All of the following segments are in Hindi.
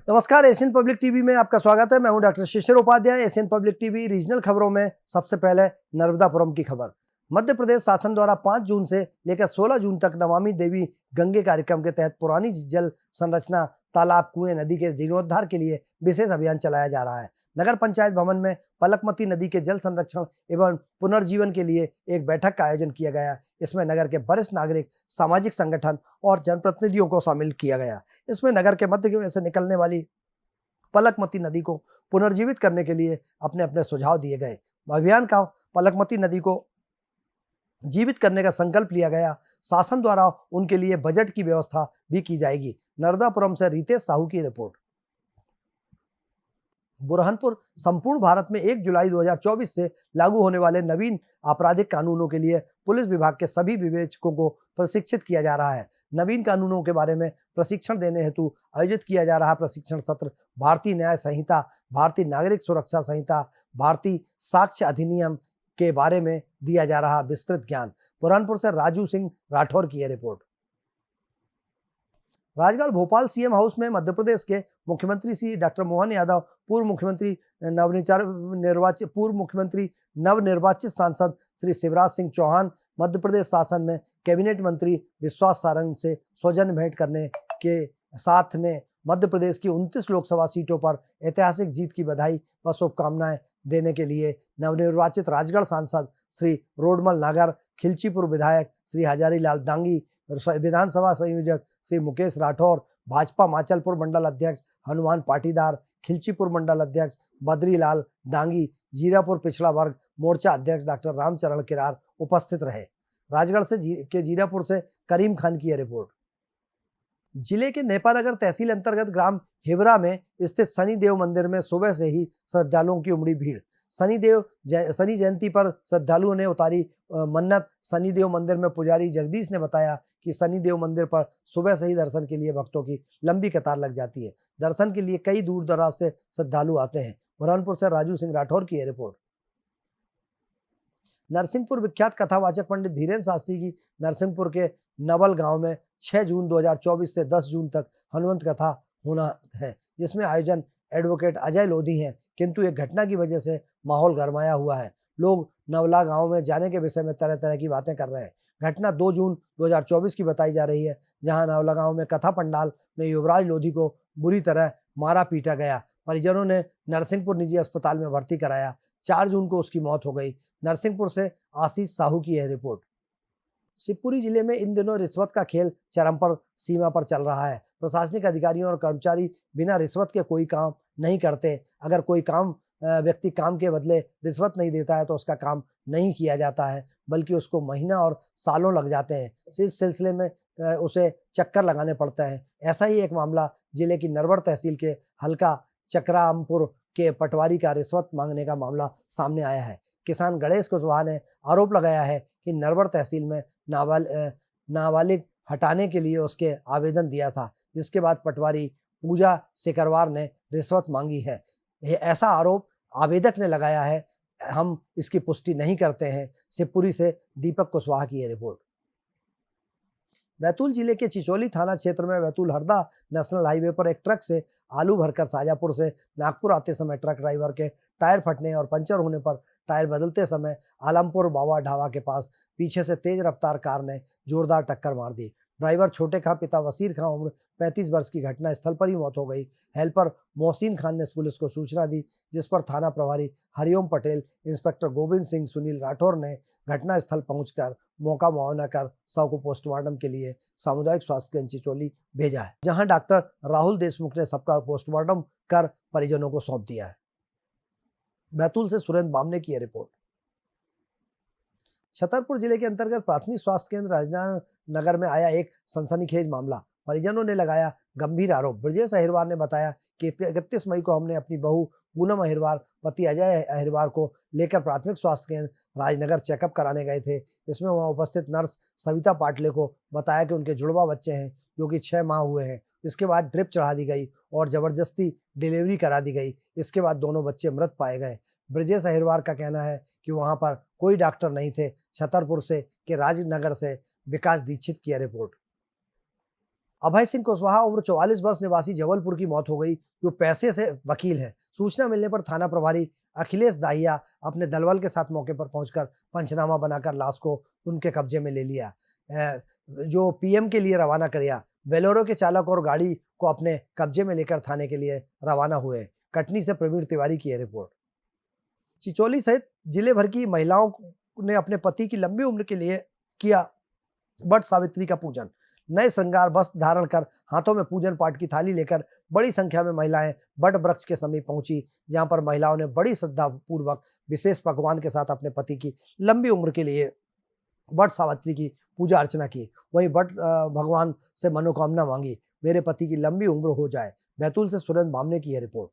नमस्कार, एशियन पब्लिक टीवी में आपका स्वागत है। मैं हूं doctor Shishir Upadhyay. Asian public TV regional खबरों में सबसे पहले नर्मदापुरम की खबर। मध्य प्रदेश शासन द्वारा 5 जून से लेकर 16 जून तक नमामि देवी गंगे कार्यक्रम के तहत पुरानी जल संरचना, तालाब, कुएं, नदी के जीर्णोद्धार के लिए विशेष अभियान चलाया जा रहा है। नगर पंचायत भवन में पलकमती नदी के जल संरक्षण एवं पुनर्जीवन के लिए एक बैठक का आयोजन किया गया। इसमें नगर के वरिष्ठ नागरिक, सामाजिक संगठन और जनप्रतिनिधियों को शामिल किया गया। इसमें नगर के मध्य से निकलने वाली पलकमती नदी को पुनर्जीवित करने के लिए अपने अपने सुझाव दिए गए। अभियान का पलकमती नदी को जीवित करने का संकल्प लिया गया। शासन द्वारा उनके लिए बजट की व्यवस्था भी की जाएगी। नर्मदापुरम से रितेश साहू की रिपोर्ट। बुरहानपुर संपूर्ण भारत में 1 जुलाई 2024 से लागू होने वाले नवीन आपराधिक कानूनों के लिए पुलिस विभाग के सभी विवेचकों को प्रशिक्षित किया जा रहा है। नवीन कानूनों के बारे में प्रशिक्षण देने हेतु आयोजित किया जा रहा प्रशिक्षण सत्र भारतीय न्याय संहिता, भारतीय नागरिक सुरक्षा संहिता, भारतीय साक्ष्य अधिनियम के बारे में दिया जा रहा विस्तृत ज्ञान। बुरहानपुर से राजू सिंह राठौर की यह report. Rajgarh Bhopal CM house में मध्य प्रदेश के मुख्यमंत्री श्री डॉक्टर मोहन यादव, पूर्व मुख्यमंत्री नवनिर्वाचित सांसद श्री शिवराज सिंह चौहान, मध्य प्रदेश शासन में कैबिनेट मंत्री विश्वास सारंग से सौजन्य भेंट करने के साथ में मध्य प्रदेश की 29 लोकसभा सीटों पर ऐतिहासिक जीत की बधाई व शुभकामनाएं देने के लिए नवनिर्वाचित राजगढ़ सांसद श्री रोडमल नागर, खिलचीपुर विधायक श्री हजारी लाल दांगी, विधानसभा संयोजक श्री मुकेश राठौर, भाजपा माचलपुर मंडल अध्यक्ष हनुमान पाटीदार, खिलचीपुर मंडल अध्यक्ष बद्रीलाल दांगी, जीरापुर पिछड़ा वर्ग मोर्चा अध्यक्ष डॉक्टर रामचरण किरार उपस्थित रहे। राजगढ़ से जीरापुर से करीम खान की यह रिपोर्ट। जिले के नेपानगर तहसील अंतर्गत ग्राम हिवरा में स्थित शनि देव मंदिर में सुबह से ही श्रद्धालुओं की उमड़ी भीड़। शनि जयंती पर श्रद्धालुओं ने उतारी मन्नत। शनि देव मंदिर में पुजारी जगदीश ने बताया कि शनि देव मंदिर पर सुबह से ही दर्शन के लिए भक्तों की लंबी कतार लग जाती है। दर्शन के लिए कई दूर दराज से श्रद्धालु आते हैं। बुरहानपुर से राजू सिंह राठौर की यह रिपोर्ट। नरसिंहपुर विख्यात कथावाचक पंडित धीरेन्द्र शास्त्री की नरसिंहपुर के नवल गांव में 6 जून 2024 से 10 जून तक हनुमंत कथा होना है, जिसमें आयोजन एडवोकेट अजय लोधी हैं। किंतु एक घटना की वजह से माहौल गरमाया हुआ है। लोग नवला गांव में जाने के विषय में तरह तरह की बातें कर रहे हैं। घटना 2 जून 2024 की बताई जा रही है, जहां नवला गांव में कथा पंडाल में युवराज लोधी को बुरी तरह मारा पीटा गया। परिजनों ने नरसिंहपुर निजी अस्पताल में भर्ती कराया। 4 जून को उसकी मौत हो गई। नरसिंहपुर से आशीष साहू की यह रिपोर्ट। शिवपुरी जिले में इन दिनों रिश्वत का खेल चरम पर सीमा पर चल रहा है। प्रशासनिक अधिकारियों और कर्मचारी बिना रिश्वत के कोई काम नहीं करते। अगर कोई व्यक्ति काम के बदले रिश्वत नहीं देता है तो उसका काम नहीं किया जाता है, बल्कि उसको महीना और सालों लग जाते हैं। इस सिलसिले में उसे चक्कर लगाने पड़ते हैं। ऐसा ही एक मामला जिले की नरवर तहसील के हल्का चक्रामपुर के पटवारी का रिश्वत मांगने का मामला सामने आया है। किसान गणेश कुशवाहा ने आरोप लगाया है कि नरवर तहसील में नाबालिग हटाने के लिए उसके आवेदन दिया था, जिसके बाद पटवारी पूजा सिकरवार ने रिश्वत मांगी है। ऐसा आरोप आवेदक ने लगाया है। हम इसकी पुष्टि नहीं करते हैं। शिवपुरी से दीपक कुशवाहा की यह रिपोर्ट। बैतूल जिले के चिचोली थाना क्षेत्र में बैतूल हरदा नेशनल हाईवे पर एक ट्रक से आलू भरकर शाजापुर से नागपुर आते समय ट्रक ड्राइवर के टायर फटने और पंचर होने पर टायर बदलते समय आलमपुर बाबा ढाबा के पास पीछे से तेज रफ्तार कार ने जोरदार टक्कर मार दी। ड्राइवर छोटे खां पिता वसीर खां उम्र 35 वर्ष की घटना स्थल पर ही मौत हो गई। हेल्पर मोहसिन खान ने पुलिस को सूचना दी, जिस पर थाना प्रभारी हरिओम पटेल, इंस्पेक्टर गोविंद सिंह सुनील राठौर ने घटना स्थल पहुंचकर मौका मुआयना कर शव को पोस्टमार्टम के लिए सामुदायिक स्वास्थ्य केंद्र चिचोली भेजा है, जहां डॉक्टर राहुल देशमुख ने सबका पोस्टमार्टम कर परिजनों को सौंप दिया है। बैतूल से सुरेंद्र बामने की रिपोर्ट। छतरपुर जिले के अंतर्गत प्राथमिक स्वास्थ्य केंद्र राजनगर में आया एक सनसनीखेज मामला। परिजनों ने लगाया गंभीर आरोप। ब्रजेश अहिरवार ने बताया कि 31 मई को हमने अपनी बहू पूनम अहिरवार, पति अजय अहिरवार को लेकर प्राथमिक स्वास्थ्य केंद्र राजनगर चेकअप कराने गए थे। इसमें वहां उपस्थित नर्स सविता पाटले को बताया कि उनके जुड़वा बच्चे हैं, जो कि 6 माह हुए हैं। इसके बाद ड्रिप चढ़ा दी गई और जबरदस्ती डिलीवरी करा दी गई। इसके बाद दोनों बच्चे मृत पाए गए। ब्रजेश अहिरवार का कहना है कि वहां पर कोई डॉक्टर नहीं थे। छतरपुर से के राजनगर से विकास दीक्षित की रिपोर्ट। अभय सिंह कुशवाहा उम्र 44 वर्ष निवासी जबलपुर की मौत हो गई, जो पैसे से वकील है। सूचना मिलने पर थाना प्रभारी अखिलेश दाहिया अपने दलबल के साथ मौके पर पहुंचकर पंचनामा बनाकर लाश को उनके कब्जे में ले लिया, जो पीएम के लिए रवाना किया। बेलोरो के चालक और गाड़ी को अपने कब्जे में लेकर थाने के लिए रवाना हुए। कटनी से प्रवीण तिवारी की यह रिपोर्ट। चिचोली सहित जिले भर की महिलाओं ने अपने पति की लंबी उम्र के लिए किया वट सावित्री का पूजन। नए श्रृंगार वस्त्र धारण कर हाथों में पूजन पाठ की थाली लेकर बड़ी संख्या में महिलाएं वट वृक्ष के समीप पहुंची, जहां पर महिलाओं ने बड़ी श्रद्धा पूर्वक विशेष पकवान के साथ अपने पति की लंबी उम्र के लिए वट सावित्री की पूजा अर्चना की। वहीं वट भगवान से मनोकामना मांगी, मेरे पति की लंबी उम्र हो जाए। बैतूल से सुरेंद्र बामने की यह रिपोर्ट।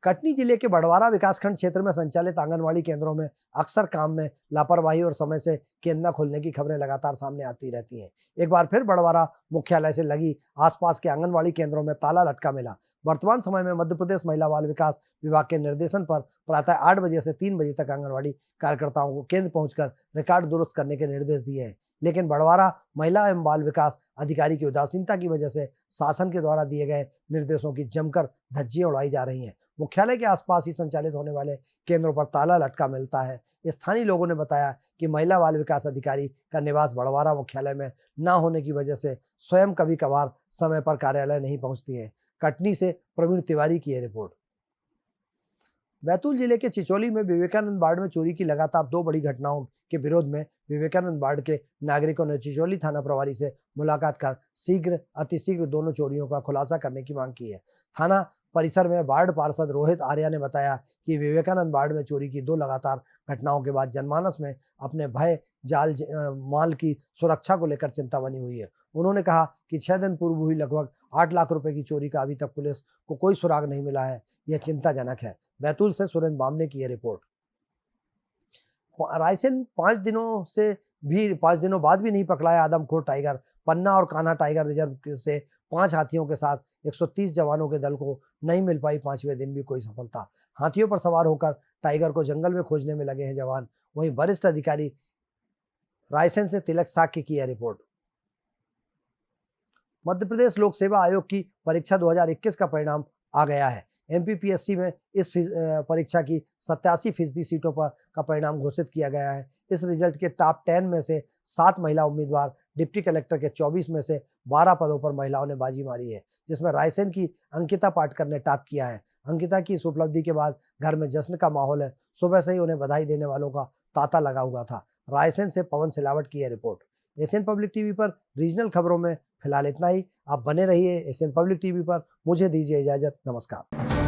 कटनी जिले के बड़वारा विकासखंड क्षेत्र में संचालित आंगनवाड़ी केंद्रों में अक्सर काम में लापरवाही और समय से केंद्र न खुलने की खबरें लगातार सामने आती रहती हैं। एक बार फिर बड़वारा मुख्यालय से लगी आसपास के आंगनवाड़ी केंद्रों में ताला लटका मिला। वर्तमान समय में मध्य प्रदेश महिला बाल विकास विभाग के निर्देशन पर प्रातः 8 बजे से 3 बजे तक आंगनवाड़ी कार्यकर्ताओं को केंद्र पहुंचकर रिकॉर्ड दुरुस्त करने के निर्देश दिए हैं, लेकिन बड़वारा महिला एवं बाल विकास अधिकारी की उदासीनता की वजह से शासन के द्वारा दिए गए निर्देशों की जमकर धज्जियां उड़ाई जा रही हैं। मुख्यालय के आसपास ही संचालित होने वाले केंद्रों पर ताला लटका मिलता है। स्थानीय लोगों ने बताया कि महिला बाल विकास अधिकारी का निवास बड़वारा मुख्यालय में न होने की वजह से स्वयं कभी कभार समय पर कार्यालय नहीं पहुंचती है। कटनी से प्रवीण तिवारी की यह रिपोर्ट। बैतूल जिले के चिचोली में विवेकानंद वार्ड में चोरी की लगातार 2 बड़ी घटनाओं के विरोध में विवेकानंद वार्ड के नागरिकों ने चिचोली थाना प्रभारी से मुलाकात कर अतिशीघ्र दोनों चोरियों का खुलासा करने की मांग की है। थाना परिसर में वार्ड पार्षद रोहित आर्या ने बताया कि विवेकानंद वार्ड में चोरी की 2 लगातार घटनाओं के बाद जनमानस में अपने भय जाल माल की सुरक्षा को लेकर चिंता बनी हुई है। उन्होंने कहा कि 6 दिन पूर्व हुई लगभग 8 लाख रुपए की चोरी का अभी तक पुलिस को कोई सुराग नहीं मिला है। यह चिंताजनक है। बैतूल से सुरेंद्र बामने की यह रिपोर्ट। रायसेन 5 दिनों बाद भी नहीं पकड़ाया आदमखोर टाइगर। पन्ना और कान्हा टाइगर रिजर्व से 5 हाथियों के साथ 130 जवानों के दल को नहीं मिल पाई 5वें दिन भी कोई सफलता। हाथियों पर सवार होकर टाइगर को जंगल में खोजने में लगे हैं जवान। वहीं वरिष्ठ अधिकारी रायसेन से तिलक साक्य की यह रिपोर्ट। मध्य प्रदेश लोक सेवा आयोग की परीक्षा 2021 का परिणाम आ गया है। एमपीपीएससी में इस परीक्षा की 87% सीटों पर का परिणाम घोषित किया गया है। इस रिजल्ट के टॉप 10 में से 7 महिला उम्मीदवार, डिप्टी कलेक्टर के 24 में से 12 पदों पर महिलाओं ने बाजी मारी है, जिसमें रायसेन की अंकिता पाटकर ने टॉप किया है। अंकिता की इस उपलब्धि के बाद घर में जश्न का माहौल है। सुबह से ही उन्हें बधाई देने वालों का तांता लगा हुआ था। रायसेन से पवन सिलावट की यह रिपोर्ट। एशियन पब्लिक टीवी पर रीजनल खबरों में फिलहाल इतना ही। आप बने रहिए एशियन पब्लिक टीवी पर। मुझे दीजिए इजाजत। नमस्कार।